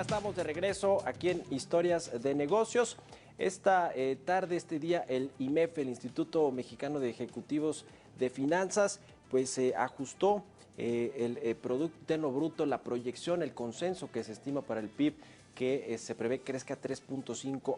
Ya estamos de regreso aquí en Historias de Negocios. Esta tarde, este día, el IMEF, el Instituto Mexicano de Ejecutivos de Finanzas, pues ajustó el Producto Interno Bruto, la proyección, el consenso que se estima para el PIB, que se prevé crezca 3.5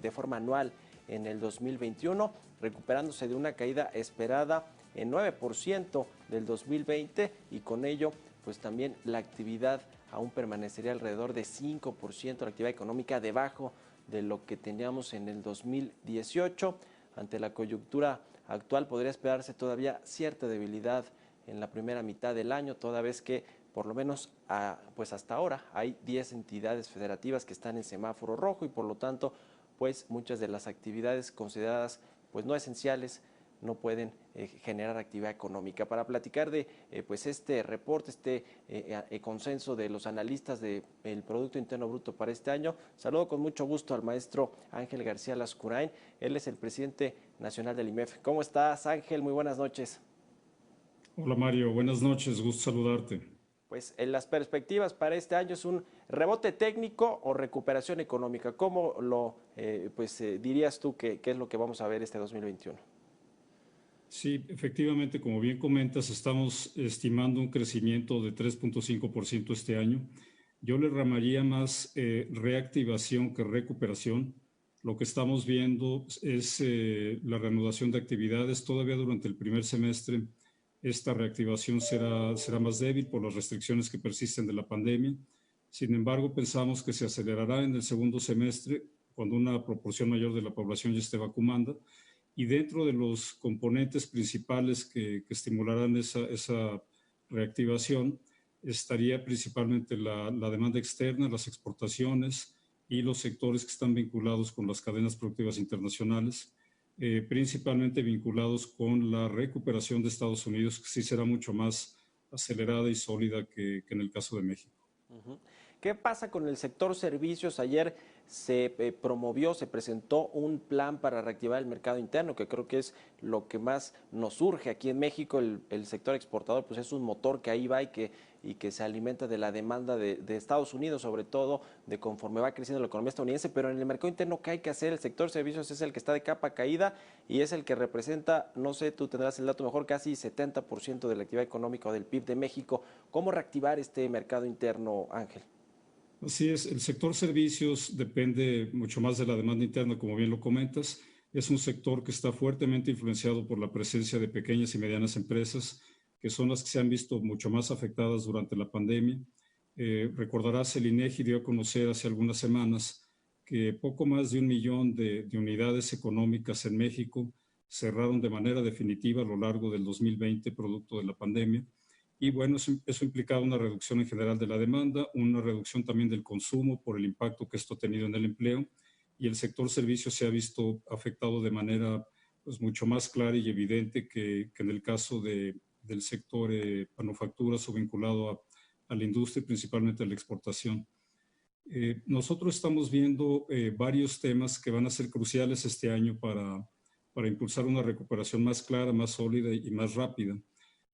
de forma anual en el 2021, recuperándose de una caída esperada en 9% del 2020, y con ello pues también la actividad aún permanecería alrededor de 5%, la actividad económica debajo de lo que teníamos en el 2018. Ante la coyuntura actual podría esperarse todavía cierta debilidad en la primera mitad del año, toda vez que por lo menos pues hasta ahora hay 10 entidades federativas que están en semáforo rojo, y por lo tanto pues muchas de las actividades consideradas pues no esenciales no pueden generar actividad económica. Para platicar de pues este reporte, consenso de los analistas del Producto Interno Bruto para este año, saludo con mucho gusto al maestro Ángel García Lascurain. Él es el presidente nacional del IMEF. ¿Cómo estás, Ángel? Muy buenas noches. Hola Mario, buenas noches, gusto saludarte. Pues en las perspectivas para este año, ¿es un rebote técnico o recuperación económica? ¿Cómo lo dirías tú que es lo que vamos a ver este 2021? Sí, efectivamente, como bien comentas, estamos estimando un crecimiento de 3.5% este año. Yo le llamaría más reactivación que recuperación. Lo que estamos viendo es la reanudación de actividades. Todavía durante el primer semestre esta reactivación será más débil por las restricciones que persisten de la pandemia. Sin embargo, pensamos que se acelerará en el segundo semestre cuando una proporción mayor de la población ya esté vacunada. Y dentro de los componentes principales que estimularán esa reactivación estaría principalmente la demanda externa, las exportaciones y los sectores que están vinculados con las cadenas productivas internacionales, principalmente vinculados con la recuperación de Estados Unidos, que sí será mucho más acelerada y sólida que en el caso de México. Uh-huh. ¿Qué pasa con el sector servicios? Ayer se se presentó un plan para reactivar el mercado interno, que creo que es lo que más nos urge aquí en México. El sector exportador pues es un motor que ahí va y que se alimenta de la demanda de Estados Unidos, sobre todo de conforme va creciendo la economía estadounidense. Pero en el mercado interno, ¿qué hay que hacer? El sector servicios es el que está de capa caída y es el que representa, no sé, tú tendrás el dato mejor, casi 70% de la actividad económica o del PIB de México. ¿Cómo reactivar este mercado interno, Ángel? Así es, el sector servicios depende mucho más de la demanda interna, como bien lo comentas. Es un sector que está fuertemente influenciado por la presencia de pequeñas y medianas empresas, que son las que se han visto mucho más afectadas durante la pandemia. Recordarás, el INEGI dio a conocer hace algunas semanas que poco más de 1 millón de unidades económicas en México cerraron de manera definitiva a lo largo del 2020, producto de la pandemia. Y bueno, eso implicaba una reducción en general de la demanda, una reducción también del consumo por el impacto que esto ha tenido en el empleo, y el sector servicios se ha visto afectado de manera pues, mucho más clara y evidente que en el caso del sector manufacturas o vinculado a la industria, principalmente a la exportación. Nosotros estamos viendo varios temas que van a ser cruciales este año para impulsar una recuperación más clara, más sólida y más rápida.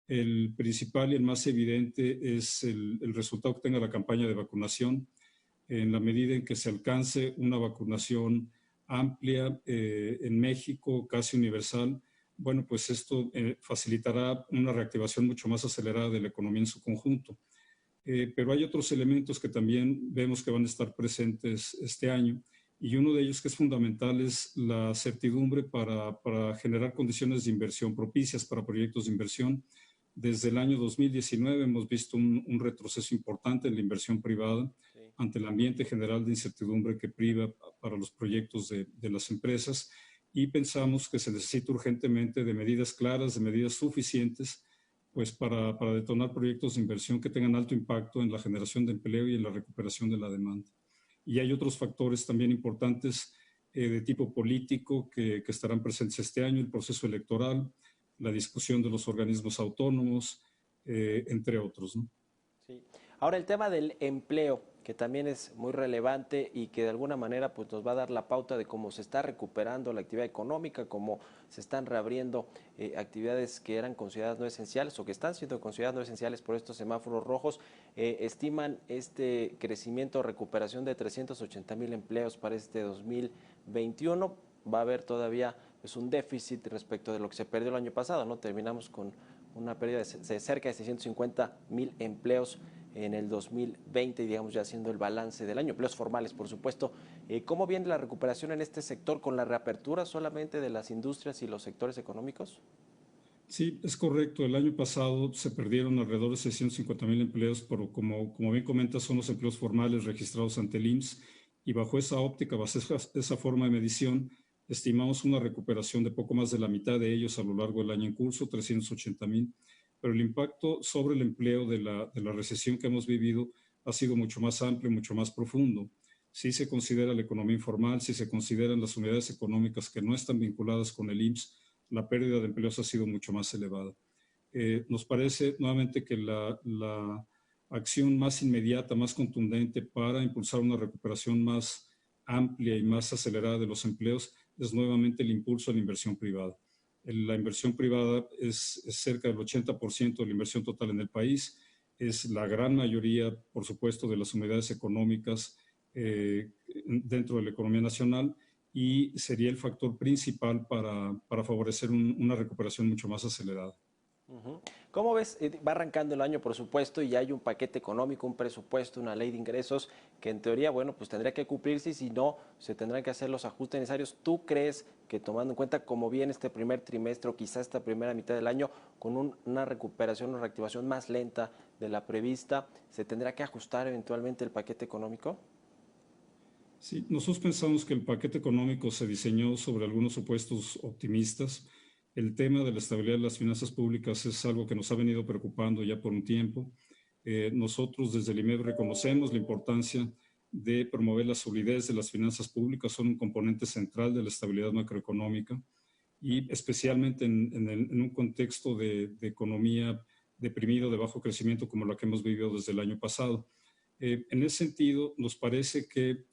El principal y el más evidente es el resultado que tenga la campaña de vacunación. En la medida en que se alcance una vacunación amplia en México, casi universal, bueno, pues esto facilitará una reactivación mucho más acelerada de la economía en su conjunto. Pero hay otros elementos que también vemos que van a estar presentes este año, y uno de ellos que es fundamental es la certidumbre para generar condiciones de inversión propicias para proyectos de inversión. Desde el año 2019 hemos visto un retroceso importante en la inversión privada, Sí. ante el ambiente general de incertidumbre que priva para los proyectos de las empresas, y pensamos que se necesita urgentemente de medidas claras, de medidas suficientes, pues para detonar proyectos de inversión que tengan alto impacto en la generación de empleo y en la recuperación de la demanda. Y hay otros factores también importantes de tipo político que estarán presentes este año: el proceso electoral, la discusión de los organismos autónomos, entre otros, ¿no? Sí. Ahora, el tema del empleo, que también es muy relevante y que de alguna manera pues, nos va a dar la pauta de cómo se está recuperando la actividad económica, cómo se están reabriendo actividades que eran consideradas no esenciales o que están siendo consideradas no esenciales por estos semáforos rojos. Estiman este crecimiento o recuperación de 380,000 empleos para este 2021. Va a haber todavía pues, un déficit respecto de lo que se perdió el año pasado, ¿no? Terminamos con una pérdida de cerca de 650,000 empleos en el 2020, digamos ya haciendo el balance del año, empleos formales, por supuesto. ¿Cómo viene la recuperación en este sector con la reapertura solamente de las industrias y los sectores económicos? Sí, es correcto. El año pasado se perdieron alrededor de 650,000 empleos, pero como bien comentas, son los empleos formales registrados ante el IMSS y bajo esa óptica, bajo esa forma de medición, estimamos una recuperación de poco más de la mitad de ellos a lo largo del año en curso, 380,000, pero el impacto sobre el empleo de la recesión que hemos vivido ha sido mucho más amplio, mucho más profundo. Si se considera la economía informal, si se consideran las unidades económicas que no están vinculadas con el IMSS, la pérdida de empleos ha sido mucho más elevada. Nos parece nuevamente que la acción más inmediata, más contundente para impulsar una recuperación más amplia y más acelerada de los empleos es nuevamente el impulso a la inversión privada. La inversión privada es cerca del 80% de la inversión total en el país, es la gran mayoría, por supuesto, de las unidades económicas dentro de la economía nacional y sería el factor principal para favorecer una recuperación mucho más acelerada. ¿Cómo ves? Va arrancando el año, por supuesto, y ya hay un paquete económico, un presupuesto, una ley de ingresos que en teoría, bueno, pues tendría que cumplirse y si no, se tendrán que hacer los ajustes necesarios. ¿Tú crees que tomando en cuenta cómo viene este primer trimestre o quizá esta primera mitad del año, con una recuperación, una reactivación más lenta de la prevista, se tendrá que ajustar eventualmente el paquete económico? Sí, nosotros pensamos que el paquete económico se diseñó sobre algunos supuestos optimistas. El tema de la estabilidad de las finanzas públicas es algo que nos ha venido preocupando ya por un tiempo. Nosotros desde el IMED reconocemos la importancia de promover la solidez de las finanzas públicas, son un componente central de la estabilidad macroeconómica y especialmente en un contexto de economía deprimido, de bajo crecimiento como la que hemos vivido desde el año pasado. En ese sentido, nos parece que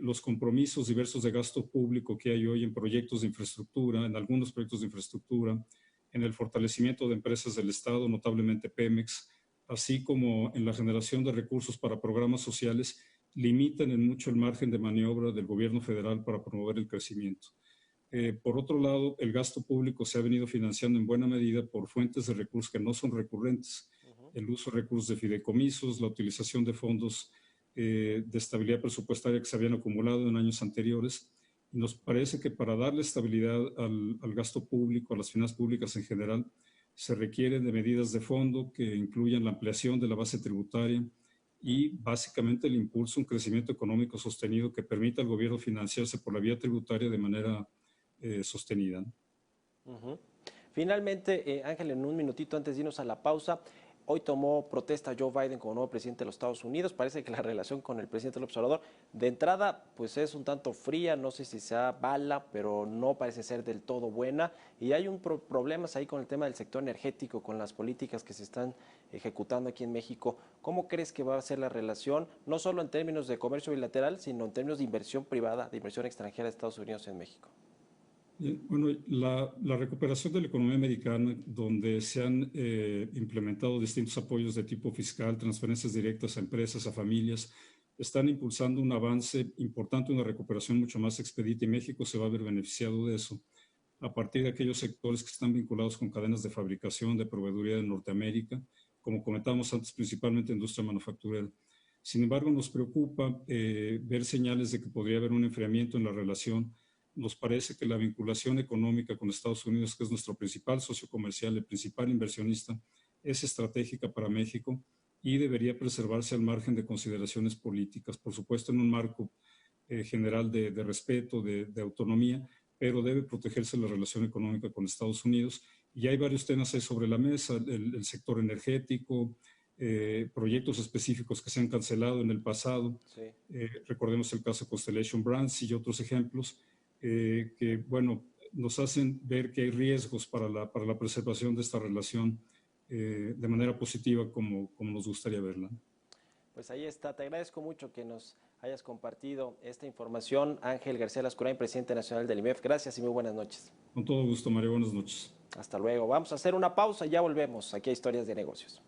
los compromisos diversos de gasto público que hay hoy en proyectos de infraestructura, en algunos proyectos de infraestructura, en el fortalecimiento de empresas del Estado, notablemente Pemex, así como en la generación de recursos para programas sociales, limitan en mucho el margen de maniobra del gobierno federal para promover el crecimiento. Por otro lado, el gasto público se ha venido financiando en buena medida por fuentes de recursos que no son recurrentes. El uso de recursos de fideicomisos, la utilización de fondos de estabilidad presupuestaria que se habían acumulado en años anteriores. Y nos parece que para darle estabilidad al gasto público, a las finanzas públicas en general, se requieren de medidas de fondo que incluyan la ampliación de la base tributaria y básicamente el impulso a un crecimiento económico sostenido que permita al gobierno financiarse por la vía tributaria de manera sostenida. Ujú. Finalmente, Ángel, en un minutito antes de irnos a la pausa, hoy tomó protesta Joe Biden como nuevo presidente de los Estados Unidos. Parece que la relación con el presidente López Obrador, de entrada, pues es un tanto fría, no sé si sea bala, pero no parece ser del todo buena. Y hay problemas ahí con el tema del sector energético, con las políticas que se están ejecutando aquí en México. ¿Cómo crees que va a ser la relación, no solo en términos de comercio bilateral, sino en términos de inversión privada, de inversión extranjera de Estados Unidos en México? Bueno, la recuperación de la economía americana, donde se han implementado distintos apoyos de tipo fiscal, transferencias directas a empresas, a familias, están impulsando un avance importante, una recuperación mucho más expedita y México se va a ver beneficiado de eso a partir de aquellos sectores que están vinculados con cadenas de fabricación, de proveeduría de Norteamérica, como comentábamos antes, principalmente industria manufacturera. Sin embargo, nos preocupa ver señales de que podría haber un enfriamiento en la relación. Nos parece que la vinculación económica con Estados Unidos, que es nuestro principal socio comercial, el principal inversionista, es estratégica para México y debería preservarse al margen de consideraciones políticas, por supuesto en un marco general de respeto, de autonomía, pero debe protegerse la relación económica con Estados Unidos. Y hay varios temas ahí sobre la mesa, el sector energético, proyectos específicos que se han cancelado en el pasado. Sí. Recordemos el caso Constellation Brands y otros ejemplos que, bueno, nos hacen ver que hay riesgos para la preservación de esta relación de manera positiva como nos gustaría verla. Pues ahí está, te agradezco mucho que nos hayas compartido esta información. Ángel García Lascurain, presidente nacional del IMEF. Gracias y muy buenas noches. Con todo gusto, Mario. Buenas noches. Hasta luego. Vamos a hacer una pausa y ya volvemos aquí a Historias de Negocios.